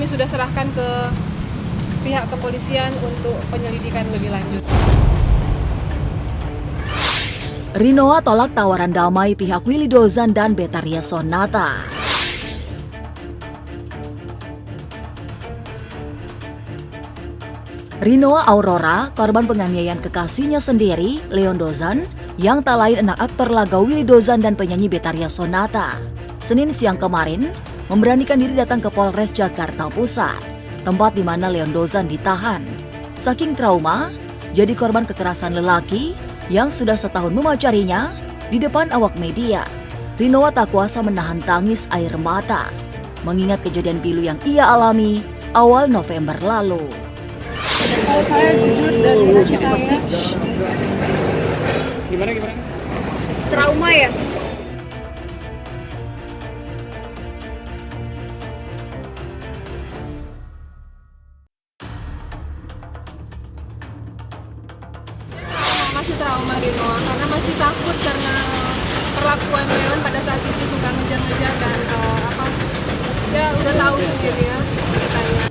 kami sudah serahkan ke pihak kepolisian untuk penyelidikan lebih lanjut. Rinoa tolak tawaran damai pihak Willy Dozan dan Betharia Sonata. Rinoa Aurora, korban penganiayaan kekasihnya sendiri, Leon Dozan, yang tak lain anak aktor laga Willy Dozan dan penyanyi Betharia Sonata, Senin siang kemarin memberanikan diri datang ke Polres Jakarta Pusat, tempat di mana Leon Dozan ditahan. Saking trauma, jadi korban kekerasan lelaki yang sudah setahun memacarinya di depan awak media. Rinoa tak kuasa menahan tangis air mata, mengingat kejadian pilu yang ia alami awal November lalu. Kalau saya jujur dari hati saya, Gimana? trauma ya. Masih trauma Rinoa karena masih takut karena perlakuan Leon pada saat itu suka ngejar-ngejar dan ya udah tahu sendiri ya ceritanya.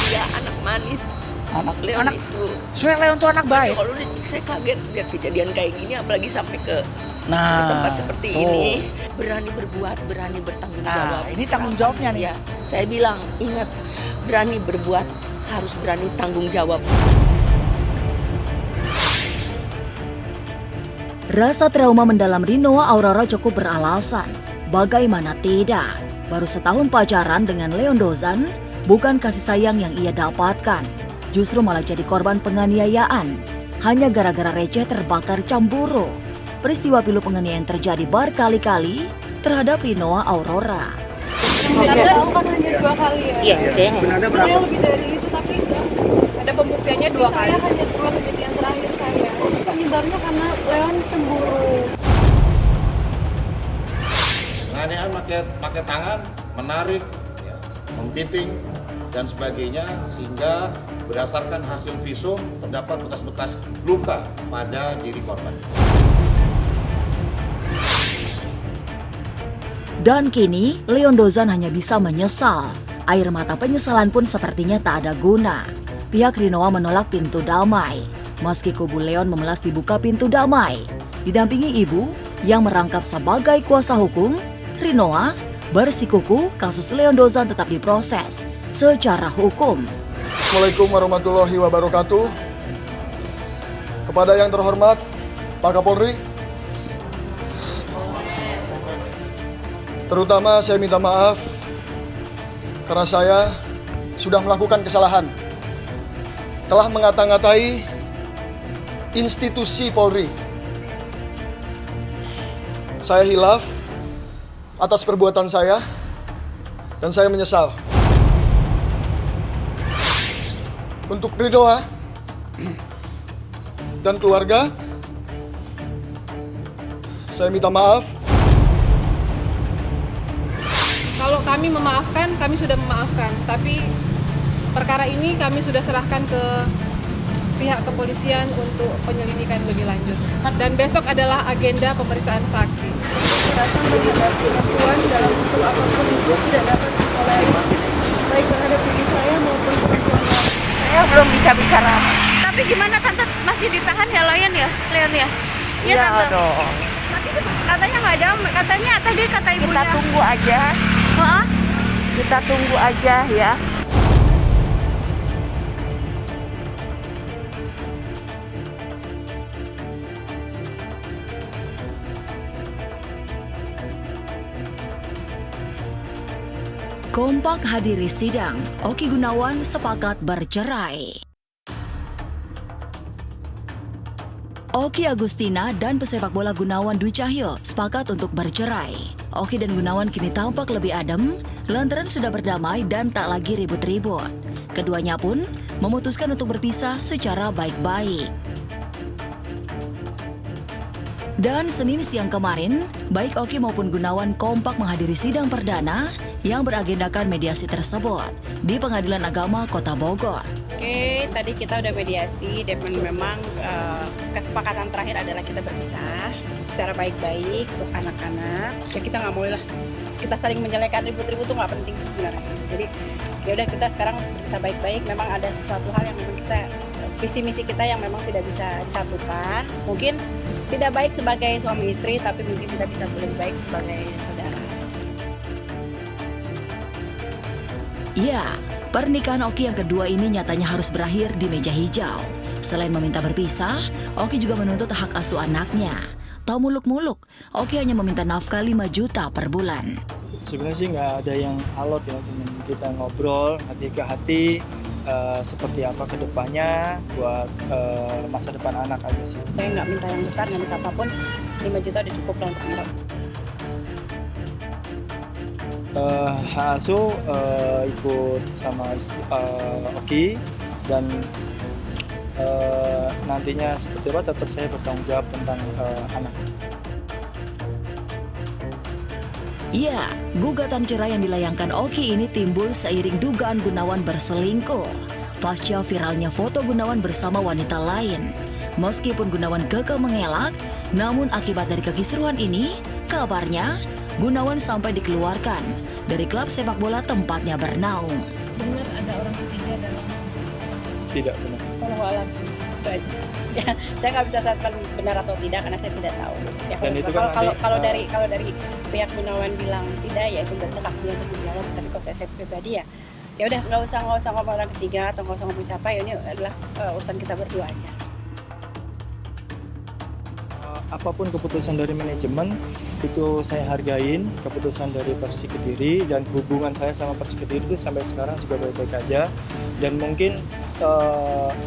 Dia anak manis. Anak Leon anak itu. Sebenarnya Leon tuh anak baik. Kalau saya kaget lihat kejadian kayak gini, apalagi sampai ke Nah, tempat seperti tuh. ini. Berani berbuat, berani bertanggung jawab. Nah, ini tanggung jawabnya nih. Ya, saya bilang ingat, berani berbuat harus berani tanggung jawab. Rasa trauma mendalam Rinoa Aurora cukup beralasan. Bagaimana tidak? Baru setahun pacaran dengan Leon Dozan, bukan kasih sayang yang ia dapatkan. Justru malah jadi korban penganiayaan. Hanya gara-gara receh terbakar cemburu. Peristiwa pilu penganiayaan terjadi berkali-kali terhadap Rinoa Aurora. Yang tahu kan hanya 2 kali ya. Iya, kayaknya Saya lebih dari itu tapi enggak. Ada pembuktiannya 2 kali. Saya hanya 2 kejadian terakhir saya. Penyebabnya karena Leon cemburu. Penganiayaan pakai tangan, menarik, mempiting, dan sebagainya, sehingga berdasarkan hasil visum terdapat bekas-bekas luka pada diri korban. Dan kini, Leon Dozan hanya bisa menyesal. Air mata penyesalan pun sepertinya tak ada guna. Pihak Rinoa menolak pintu damai. Meski kubu Leon memelas dibuka pintu damai. Didampingi ibu yang merangkap sebagai kuasa hukum, Rinoa bersikukuh kasus Leon Dozan tetap diproses secara hukum. Assalamualaikum warahmatullahi wabarakatuh. Kepada yang terhormat Pak Kapolri, terutama saya minta maaf karena saya sudah melakukan kesalahan, telah mengata-ngatai institusi Polri. Saya hilaf atas perbuatan saya dan saya menyesal. Untuk Rinoa dan keluarga, saya minta maaf. Kalau kami memaafkan, kami sudah memaafkan. Tapi perkara ini kami sudah serahkan ke pihak kepolisian untuk penyelidikan lebih lanjut. Dan besok adalah agenda pemeriksaan saksi. Kekerasan terhadap perempuan dalam bentuk apapun itu tidak dapat ditolerir, baik terhadap diri saya maupun perempuan lain. Saya belum bisa bicara. Tapi gimana Tante, masih ditahan ya Leon ya? Leon ya? Iya Ya Tante. dong. Tapi katanya nggak ada, katanya tadi kata Kita ibunya. tunggu aja. Hah? Kita tunggu aja ya. Kompak hadiri sidang, Oki Gunawan sepakat bercerai. Oki Agustina dan pesepak bola Gunawan Dwi Cahyo sepakat untuk bercerai. Oki dan Gunawan kini tampak lebih adem, lantaran sudah berdamai dan tak lagi ribut-ribut. Keduanya pun memutuskan untuk berpisah secara baik-baik. Dan Senin siang kemarin, baik Oki maupun Gunawan kompak menghadiri sidang perdana yang beragendakan mediasi tersebut di Pengadilan Agama Kota Bogor. Oke, tadi kita udah mediasi dan memang kesepakatan terakhir adalah kita berpisah. secara baik-baik untuk anak-anak. Ya kita nggak boleh lah kita saling menjelekan, ribut-ribut tuh nggak penting sih sebenarnya. Jadi ya udah kita sekarang bisa baik-baik. Memang ada sesuatu hal yang memang kita visi misi kita yang memang tidak bisa disatukan. Mungkin tidak baik sebagai suami istri, tapi mungkin kita bisa lebih baik sebagai saudara. Ya, pernikahan Oki yang kedua ini nyatanya harus berakhir di meja hijau. Selain meminta berpisah, Oki juga menuntut hak asuh anaknya. Tak muluk-muluk, Oki hanya meminta nafkah 5 juta per bulan. Sebenarnya sih nggak ada yang alot ya, cuma kita ngobrol hati ke hati seperti apa ke depannya buat masa depan anak aja sih. Saya nggak minta yang besar, nggak minta apapun, 5 juta udah cukup lah untuk anak. Hak asuh ikut sama Oki dan nantinya seperti apa tetap saya bertanggung jawab tentang anak. Iya, gugatan cerai yang dilayangkan Oki ini timbul seiring dugaan Gunawan berselingkuh. Pasca viralnya foto Gunawan bersama wanita lain. Meskipun Gunawan kekeh mengelak, namun akibat dari kekisruhan ini, kabarnya Gunawan sampai dikeluarkan dari klub sepak bola tempatnya bernaung. Benar ada orang ketiga dalam Tidak benar. Wallahualam, itu aja. Ya, saya nggak bisa saatkan benar atau tidak karena saya tidak tahu. Ya, Dan itu kan kalau nanti, kalau dari pihak Gunawan bilang tidak, ya itu berarti hak dia untuk menjawab. Tapi kalau saya pribadi ya udah nggak usah ngomong orang ketiga atau nggak usah ngomong siapa. Ya ini adalah urusan kita berdua aja. Apapun keputusan dari manajemen itu saya hargain, keputusan dari Persik Kediri, dan hubungan saya sama Persik Kediri itu sampai sekarang juga baik-baik aja. Dan mungkin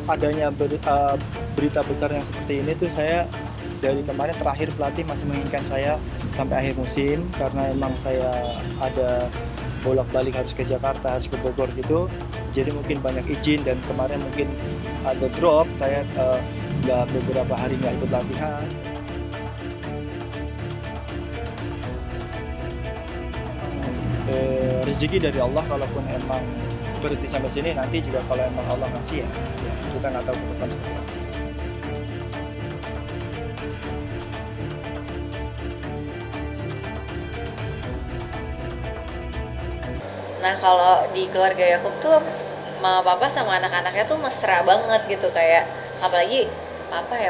adanya berita besar yang seperti ini tuh saya dari kemarin terakhir pelatih masih menginginkan saya sampai akhir musim karena emang saya ada bolak-balik harus ke Jakarta, harus ke Bogor gitu. Jadi mungkin banyak izin dan kemarin mungkin ada drop, saya udah beberapa hari nggak ikut latihan. Rezeki dari Allah, kalaupun emang berhenti sampai sini, nanti juga kalau emang Allah ngasih ya kita nggak tahu ke depan seperti apa. Nah kalau di keluarga Yakub tuh mama papa sama anak-anaknya tuh mesra banget gitu, kayak apalagi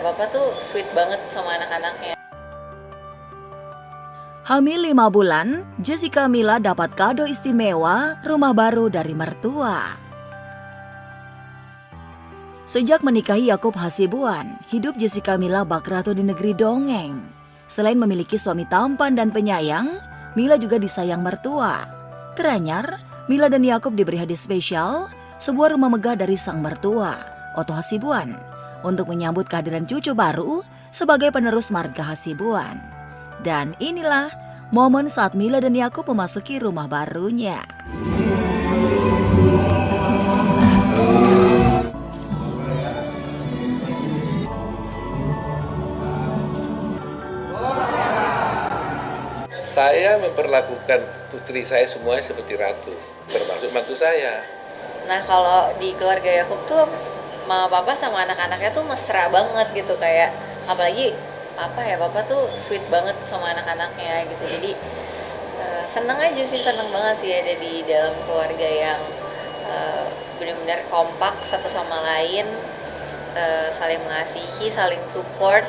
papa tuh sweet banget sama anak-anaknya. Hamil 5 bulan, Jessica Mila dapat kado istimewa rumah baru dari mertua. Sejak menikahi Yakub Hasibuan, hidup Jessica Mila bak ratu di negeri dongeng. Selain memiliki suami tampan dan penyayang, Mila juga disayang mertua. Teranyar, Mila dan Yakub diberi hadiah spesial, sebuah rumah megah dari sang mertua, Otto Hasibuan, untuk menyambut kehadiran cucu baru sebagai penerus marga Hasibuan. Dan inilah momen saat Mila dan Yakub memasuki rumah barunya. Saya memperlakukan putri saya semuanya seperti ratu, termasuk mantu saya. Nah kalau di keluarga Yakub tuh mama papa sama anak-anaknya tuh mesra banget gitu, kayak apalagi papa tuh sweet banget sama anak-anaknya gitu. Jadi seneng banget sih ada di dalam keluarga yang benar-benar kompak satu sama lain, saling mengasihi, saling support.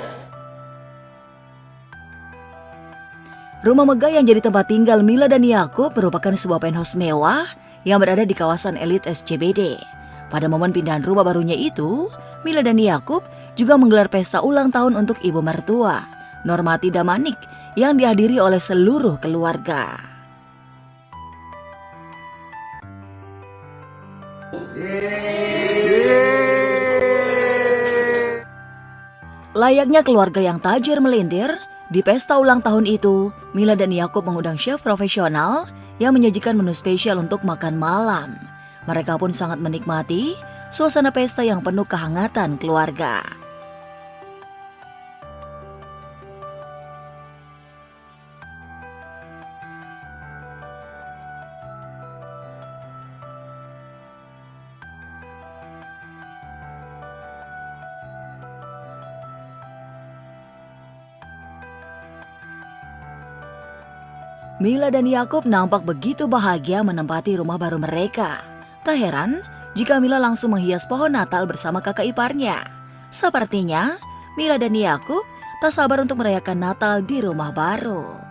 Rumah megah yang jadi tempat tinggal Mila dan Yakub merupakan sebuah penthouse mewah yang berada di kawasan elit SCBD. Pada momen pindahan rumah barunya itu, Mila dan Yakub juga menggelar pesta ulang tahun untuk ibu mertua, Normati Damanik, yang dihadiri oleh seluruh keluarga. Layaknya keluarga yang tajir melintir, di pesta ulang tahun itu, Mila dan Yakub mengundang chef profesional yang menyajikan menu spesial untuk makan malam. Mereka pun sangat menikmati suasana pesta yang penuh kehangatan keluarga. Mila dan Yakub nampak begitu bahagia menempati rumah baru mereka. Tak heran jika Mila langsung menghias pohon Natal bersama kakak iparnya. Sepertinya Mila dan Yakub tak sabar untuk merayakan Natal di rumah baru.